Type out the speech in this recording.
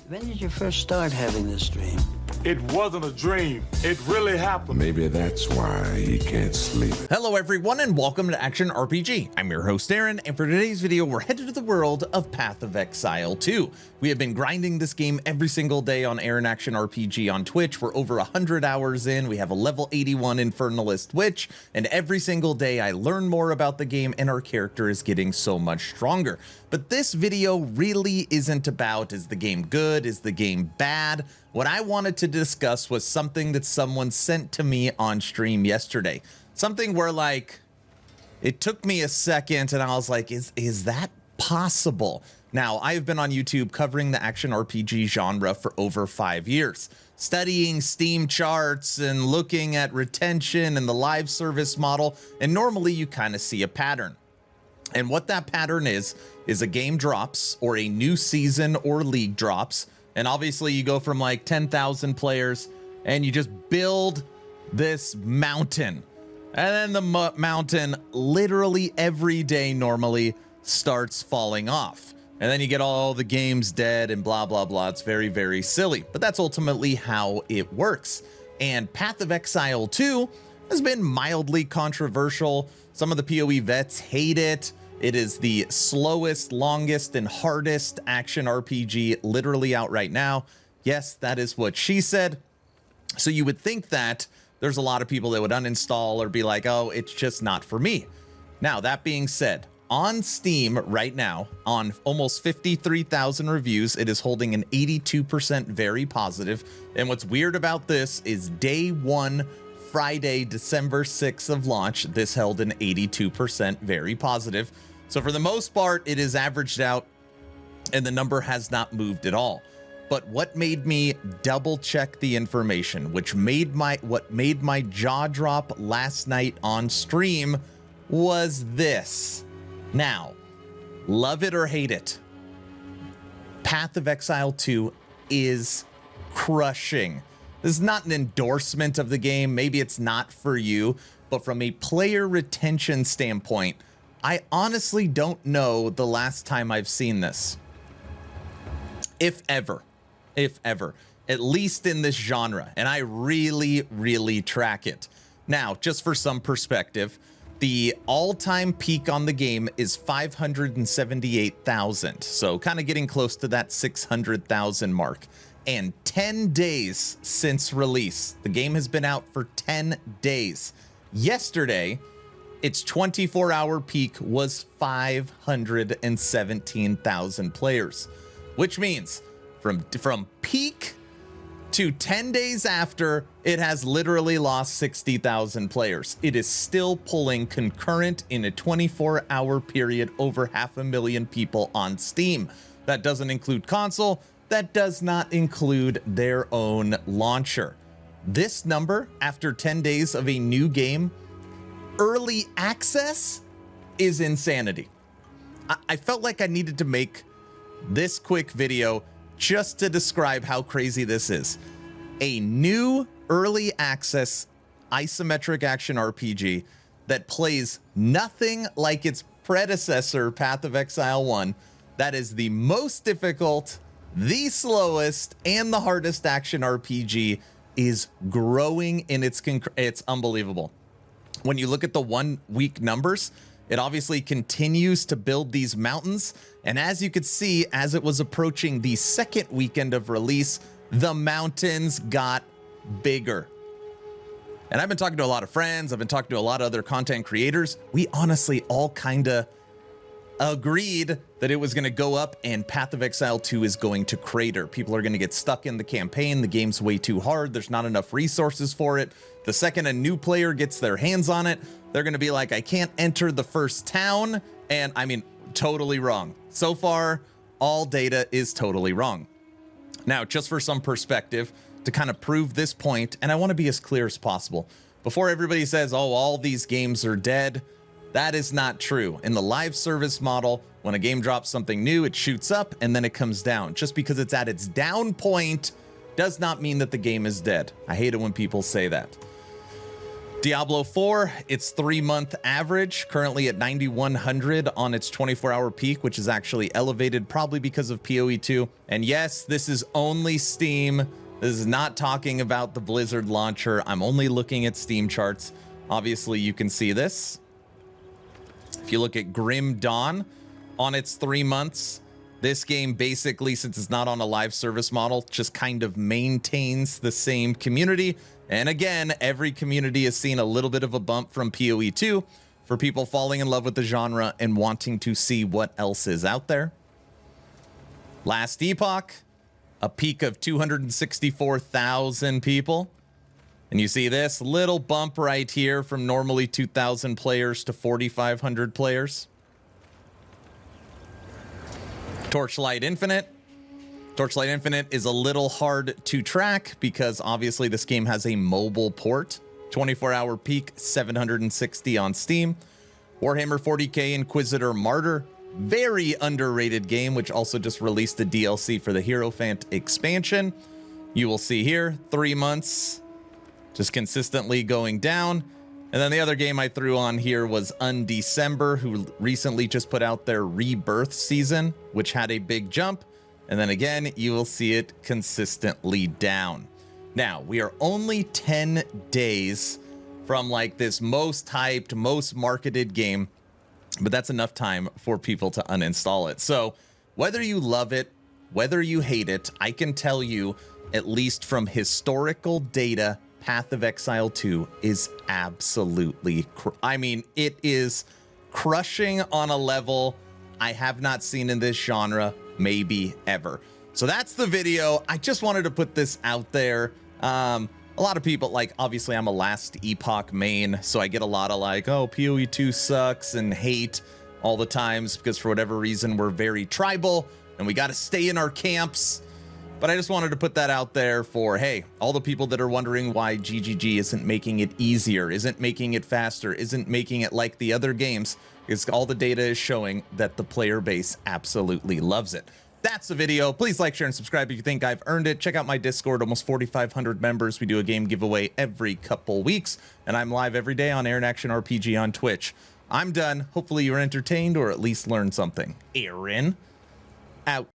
When did you first start having this dream? It wasn't a dream. It really happened. Maybe that's why he can't sleep. Hello everyone and welcome to Action RPG. I'm your host Aaron, and for today's video we're headed to the world of Path of Exile 2. We have been grinding this game every single day on Aaron Action RPG on Twitch. We're over 100 hours in. We have a level 81 Infernalist Witch, and every single day I learn more about the game and our character is getting so much stronger. But this video really isn't about, is the game good, is the game bad? What I wanted to discuss was something that someone sent to me on stream yesterday. Something where, like, it took me a second and I was like, is that possible? Now, I've been on YouTube covering the action RPG genre for over 5 years, studying Steam charts and looking at retention and the live service model, and normally you kind of see a pattern. And what that pattern is a game drops, or a new season or league drops, and obviously you go from like 10,000 players and you just build this mountain. And then the mountain literally every day normally starts falling off. And then you get all the games dead and blah, blah, blah. It's very, very silly. But that's ultimately how it works. And Path of Exile 2 has been mildly controversial. Some of the PoE vets hate it. It is the slowest, longest, and hardest action RPG literally out right now. Yes, that is what she said. So you would think that there's a lot of people that would uninstall or be like, oh, it's just not for me. Now, that being said, on Steam right now, on almost 53,000 reviews, it is holding an 82% very positive. And what's weird about this is day one, Friday, December 6th of launch, this held an 82% very positive. So for the most part, it is averaged out and the number has not moved at all. But what made me double check the information, what made my jaw drop last night on stream, was this. Now, love it or hate it, Path of Exile 2 is crushing. This is not an endorsement of the game. Maybe it's not for you, but from a player retention standpoint, I honestly don't know the last time I've seen this. If ever, at least in this genre. And I really, really track it. Now, just for some perspective, the all-time peak on the game is 578,000. So kind of getting close to that 600,000 mark. And 10 days since release. The game has been out for 10 days. Yesterday, its 24-hour peak was 517,000 players, which means from peak to 10 days after, it has literally lost 60,000 players. It is still pulling concurrent in a 24-hour period over 500,000 people on Steam. That doesn't include console. That does not include their own launcher. This number, after 10 days of a new game, early access, is insanity. I felt like I needed to make this quick video just to describe how crazy this is. A new early access isometric action RPG that plays nothing like its predecessor, Path of Exile 1, that is the most difficult, the slowest, and the hardest action RPG, is growing in it's unbelievable. When you look at the 1 week numbers, it obviously continues to build these mountains. And as you could see, as it was approaching the second weekend of release, the mountains got bigger. And I've been talking to a lot of friends. I've been talking to a lot of other content creators. We honestly all kind of agreed that it was going to go up, and Path of Exile 2 is going to crater. People are going to get stuck in the campaign. The game's way too hard. There's not enough resources for it. The second a new player gets their hands on it, they're going to be like, I can't enter the first town. And I mean, totally wrong. So far, all data is totally wrong. Now, just for some perspective, to kind of prove this point, and I want to be as clear as possible, before everybody says, oh, all these games are dead, that is not true. In the live service model, when a game drops something new, it shoots up and then it comes down. Just because it's at its down point does not mean that the game is dead. I hate it when people say that. Diablo 4, its 3-month average, currently at 9,100 on its 24-hour peak, which is actually elevated probably because of PoE2. And yes, this is only Steam. This is not talking about the Blizzard launcher. I'm only looking at Steam charts. Obviously, you can see this. If you look at Grim Dawn on its 3 months, this game basically, since it's not on a live service model, just kind of maintains the same community. And again, every community has seen a little bit of a bump from PoE2 for people falling in love with the genre and wanting to see what else is out there. Last Epoch, a peak of 264,000 people. And you see this little bump right here from normally 2,000 players to 4,500 players. Torchlight Infinite. Torchlight Infinite is a little hard to track because obviously this game has a mobile port. 24-hour peak, 760 on Steam. Warhammer 40k Inquisitor Martyr, very underrated game, which also just released a DLC for the Hierophant expansion. You will see here, 3 months, just consistently going down. And then the other game I threw on here was Undecember, who recently just put out their Rebirth season, which had a big jump. And then again, you will see it consistently down. Now, we are only 10 days from like this most hyped, most marketed game, but that's enough time for people to uninstall it. So whether you love it, whether you hate it, I can tell you, at least from historical data, Path of Exile 2 is absolutely, it is crushing on a level I have not seen in this genre maybe ever. So that's the video. I just wanted to put this out there. A lot of people, like, obviously I'm a Last Epoch main, so I get a lot of like, oh, PoE2 sucks and hate all the times because for whatever reason we're very tribal and we got to stay in our camps. But I just wanted to put that out there for, hey, all the people that are wondering why GGG isn't making it easier, isn't making it faster, isn't making it like the other games, is all the data is showing that the player base absolutely loves it. That's the video. Please like, share, and subscribe if you think I've earned it. Check out my Discord, almost 4,500 members. We do a game giveaway every couple weeks, and I'm live every day on Air in Action RPG on Twitch. I'm done. Hopefully you were entertained or at least learned something. Aaron, out.